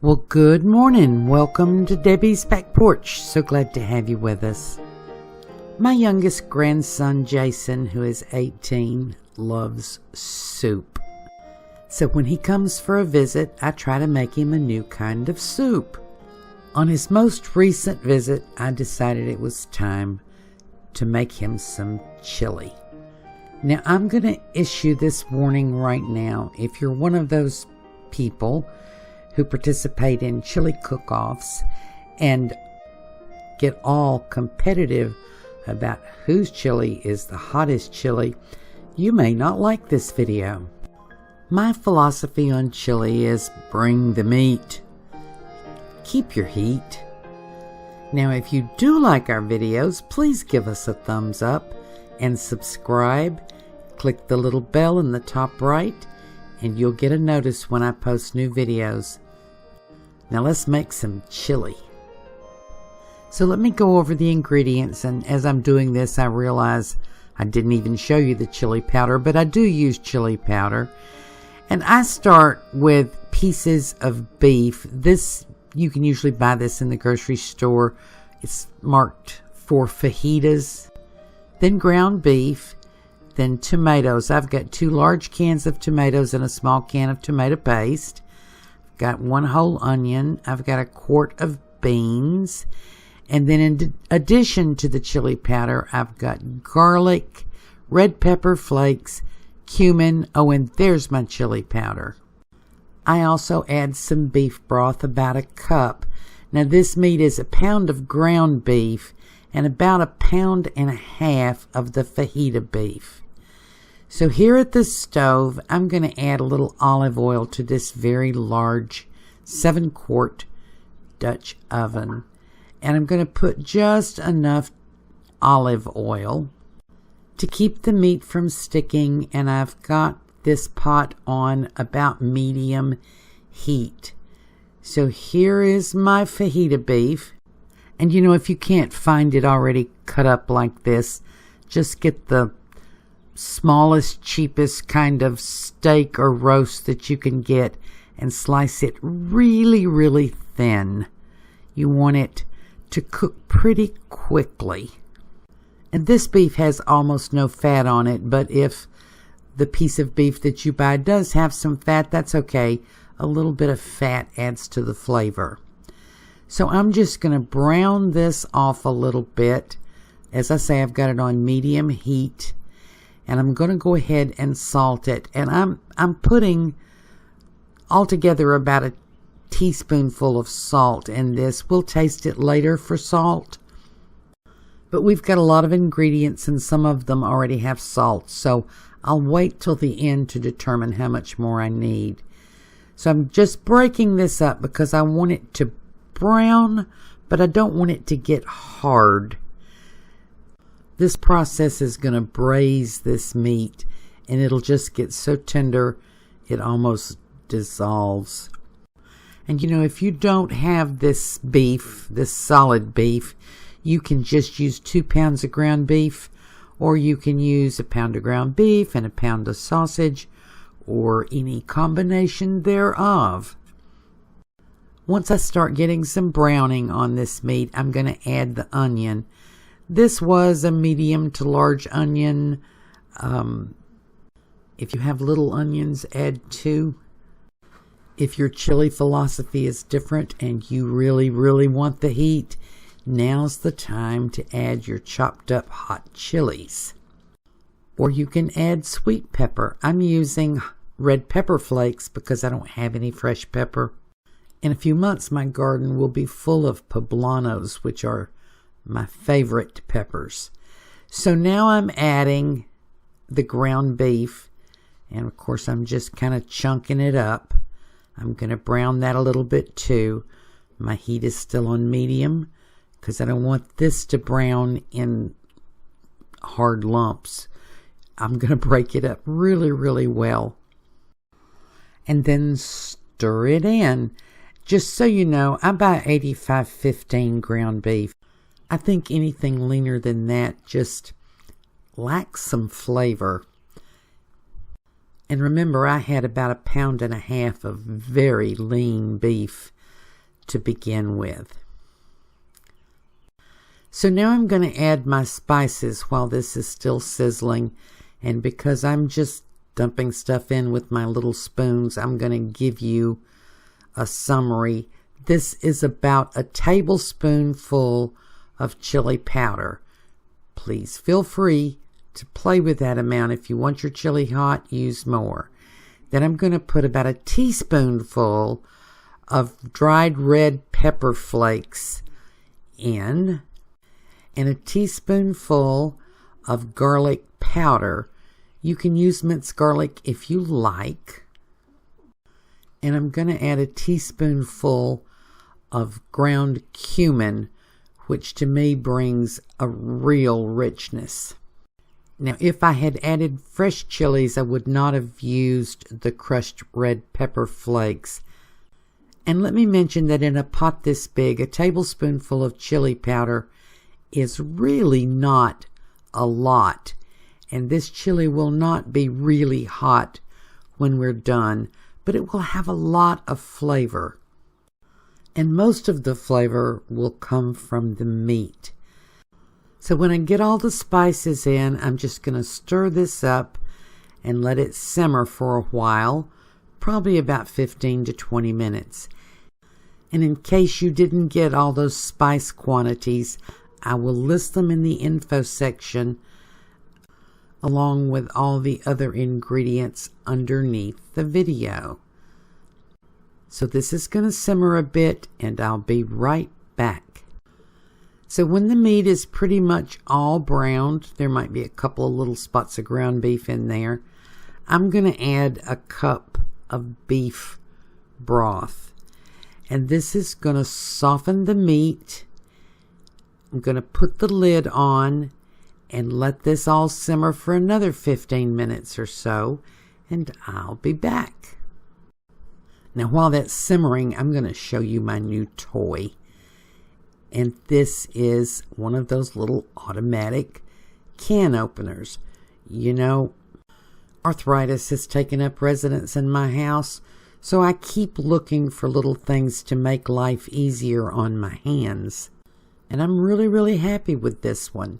Well, good morning. Welcome to Debbie's Back Porch. So glad to have you with us. My youngest grandson, Jason, who is 18, loves soup. So when he comes for a visit, I try to make him a new kind of soup. On his most recent visit, I decided it was time to make him some chili. Now, I'm going to issue this warning right now. If you're one of those people who participate in chili cook-offs and get all competitive about whose chili is the hottest chili, you may not like this video. My philosophy on chili is bring the meat, keep your heat. Now, if you do like our videos, please give us a thumbs up and subscribe. Click the little bell in the top right and you'll get a notice when I post new videos. Now let's make some chili. So let me go over the ingredients, and as I'm doing this I realize I didn't even show you the chili powder, but I do use chili powder. And I start with pieces of beef. This, you can usually buy this in the grocery store. It's marked for fajitas. Then ground beef. Then tomatoes. I've got 2 large cans of tomatoes and a small can of tomato paste. I've got 1 whole onion. I've got a quart of beans. And then in addition to the chili powder, I've got garlic, red pepper flakes, cumin. Oh, and there's my chili powder. I also add some beef broth, about a cup. Now this meat is a pound of ground beef and about 1.5 pounds of the fajita beef. So here at the stove, I'm going to add a little olive oil to this very large 7-quart Dutch oven. And I'm going to put just enough olive oil to keep the meat from sticking. And I've got this pot on about medium heat. So here is my fajita beef. And you know, if you can't find it already cut up like this, just get the smallest, cheapest kind of steak or roast that you can get and slice it really, really thin. You want it to cook pretty quickly. And this beef has almost no fat on it, but if the piece of beef that you buy does have some fat, that's okay. A little bit of fat adds to the flavor. So I'm just going to brown this off a little bit. As I say, I've got it on medium heat. And I'm going to go ahead and salt it. And I'm putting altogether about a teaspoonful of salt in this. We'll taste it later for salt. But we've got a lot of ingredients and some of them already have salt. So I'll wait till the end to determine how much more I need. So I'm just breaking this up because I want it to brown, but I don't want it to get hard. This process is going to braise this meat, and it'll just get so tender it almost dissolves. And you know, if you don't have this beef, this solid beef, you can just use 2 pounds of ground beef, or you can use 1 pound of ground beef and 1 pound of sausage, or any combination thereof. Once I start getting some browning on this meat, I'm going to add the onion. This was a medium to large onion. If you have little onions, add 2. If your chili philosophy is different and you really, really want the heat, now's the time to add your chopped up hot chilies. Or you can add sweet pepper. I'm using red pepper flakes because I don't have any fresh pepper. In a few months, my garden will be full of poblanos, which are my favorite peppers. So now I'm adding the ground beef, and of course I'm just kind of chunking it up. I'm going to brown that a little bit too. My heat is still on medium because I don't want this to brown in hard lumps. I'm going to break it up really, really well and then stir it in. Just so you know, I buy 85/15 ground beef. I think anything leaner than that just lacks some flavor. And remember, I had about 1.5 pounds of very lean beef to begin with. So now I'm going to add my spices while this is still sizzling, and because I'm just dumping stuff in with my little spoons, I'm going to give you a summary. This is about a tablespoonful of chili powder. Please feel free to play with that amount. If you want your chili hot, use more. Then I'm going to put about a teaspoonful of dried red pepper flakes in, and a teaspoonful of garlic powder. You can use minced garlic if you like. And I'm going to add a teaspoonful of ground cumin, which to me brings a real richness. Now, if I had added fresh chilies, I would not have used the crushed red pepper flakes. And let me mention that in a pot this big, a tablespoonful of chili powder is really not a lot. And this chili will not be really hot when we're done, but it will have a lot of flavor. And most of the flavor will come from the meat. So when I get all the spices in, I'm just going to stir this up and let it simmer for a while, probably about 15 to 20 minutes. And in case you didn't get all those spice quantities, I will list them in the info section along with all the other ingredients underneath the video. So this is going to simmer a bit, and I'll be right back. So when the meat is pretty much all browned, there might be a couple of little spots of ground beef in there, I'm going to add a cup of beef broth. And this is going to soften the meat. I'm going to put the lid on and let this all simmer for another 15 minutes or so, and I'll be back. Now while that's simmering, I'm going to show you my new toy. And this is one of those little automatic can openers. You know, arthritis has taken up residence in my house, so I keep looking for little things to make life easier on my hands. And I'm really happy with this one.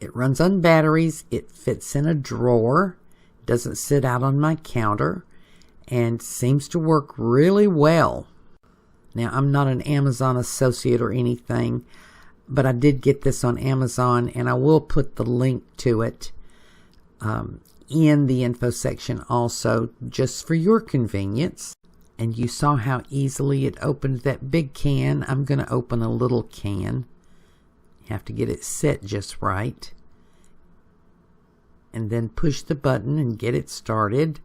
It runs on batteries, it fits in a drawer, doesn't sit out on my counter, and seems to work really well. Now, I'm not an Amazon associate or anything, but I did get this on Amazon, and I will put the link to it in the info section also, just for your convenience. And you saw how easily it opened that big can. I'm going to open a little can. You have to get it set just right. And then push the button and get it started.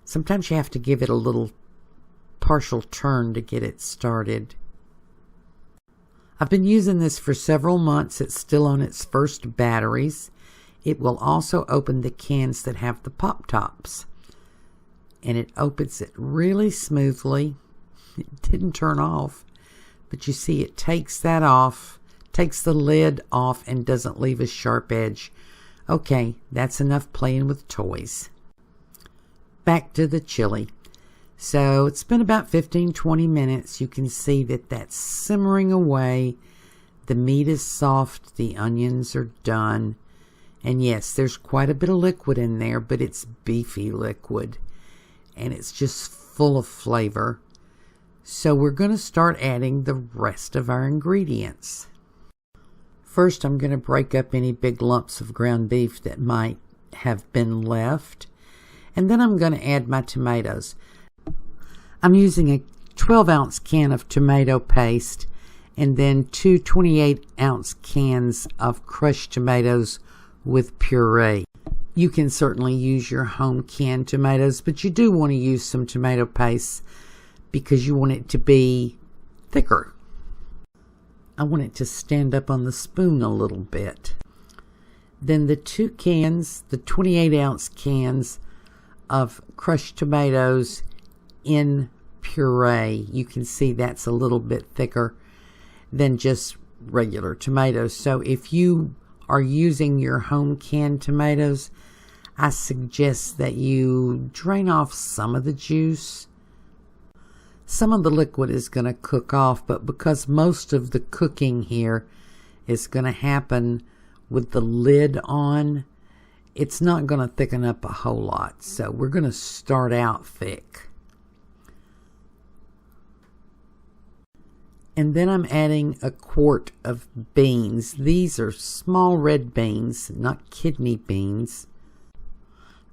Sometimes you have to give it a little partial turn to get it started. I've been using this for several months. It's still on its first batteries. It will also open the cans that have the pop tops. And it opens it really smoothly. It didn't turn off, but you see it takes that off, takes the lid off, and doesn't leave a sharp edge. Okay, that's enough playing with toys. Back to the chili. So it's been about 15-20 minutes. You can see that that's simmering away. The meat is soft. The onions are done. And yes, there's quite a bit of liquid in there, but it's beefy liquid. And it's just full of flavor. So we're going to start adding the rest of our ingredients. First, I'm going to break up any big lumps of ground beef that might have been left. And then I'm going to add my tomatoes. I'm using a 12-ounce can of tomato paste and then two 28-ounce cans of crushed tomatoes with puree. You can certainly use your home canned tomatoes, but you do want to use some tomato paste because you want it to be thicker. I want it to stand up on the spoon a little bit. Then the two cans, the 28-ounce cans of crushed tomatoes in puree. You can see that's a little bit thicker than just regular tomatoes. So if you are using your home canned tomatoes, I suggest that you drain off some of the juice. Some of the liquid is going to cook off, but because most of the cooking here is going to happen with the lid on, it's not going to thicken up a whole lot. So we're going to start out thick. And then I'm adding a quart of beans. These are small red beans, not kidney beans.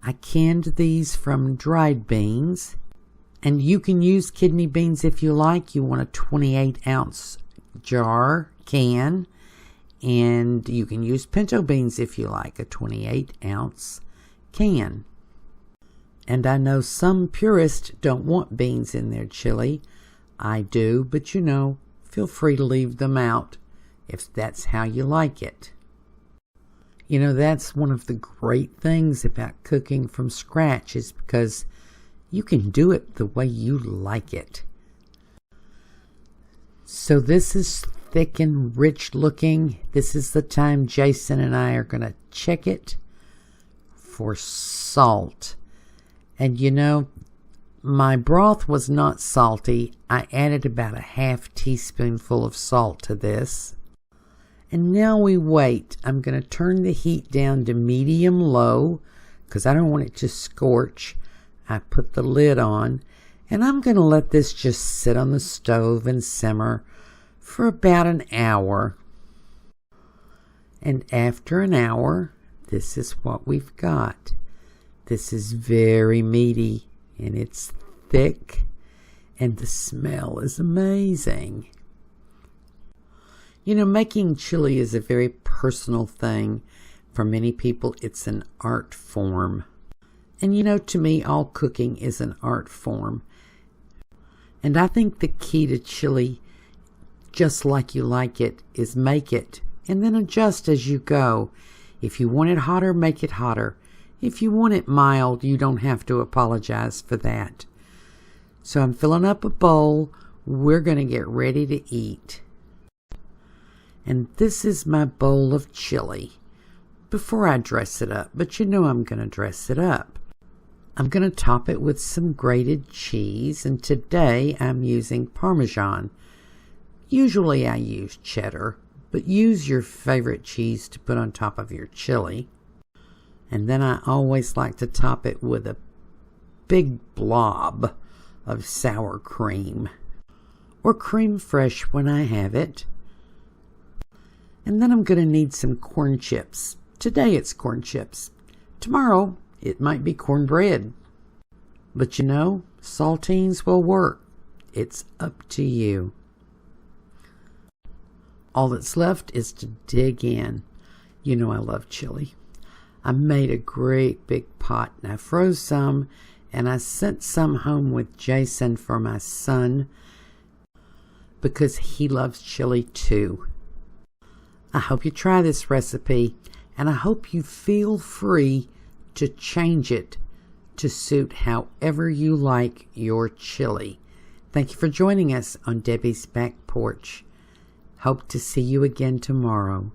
I canned these from dried beans. And you can use kidney beans if you like. You want a 28-ounce can. And you can use pinto beans if you like, a 28-ounce can. And I know some purists don't want beans in their chili. I do, but you know, feel free to leave them out if that's how you like it. You know, that's one of the great things about cooking from scratch, is because you can do it the way you like it. So this is thick and rich looking. This is the time Jason and I are going to check it for salt. And you know, my broth was not salty. I added about a half teaspoonful of salt to this. And now we wait. I'm going to turn the heat down to medium-low because I don't want it to scorch. I put the lid on, and I'm going to let this just sit on the stove and simmer for about an hour. And after an hour, this is what we've got. This is very meaty, and it's thick, and the smell is amazing. You know, making chili is a very personal thing. For many people, it's an art form. And you know, to me, all cooking is an art form. And I think the key to chili, just like you like it, is make it and then adjust as you go. If you want it hotter, make it hotter. If you want it mild, you don't have to apologize for that. So I'm filling up a bowl. We're going to get ready to eat. And this is my bowl of chili before I dress it up. But you know I'm going to dress it up. I'm going to top it with some grated cheese. And today I'm using Parmesan. Usually I use cheddar, but use your favorite cheese to put on top of your chili. And then I always like to top it with a big blob of sour cream, or cream fresh when I have it. And then I'm going to need some corn chips. Today it's corn chips. Tomorrow it might be cornbread. But you know, saltines will work. It's up to you. All that's left is to dig in. You know I love chili. I made a great big pot and I froze some, and I sent some home with Jason for my son because he loves chili too. I hope you try this recipe, and I hope you feel free to change it to suit however you like your chili. Thank you for joining us on Debbie's Back Porch. Hope to see you again tomorrow.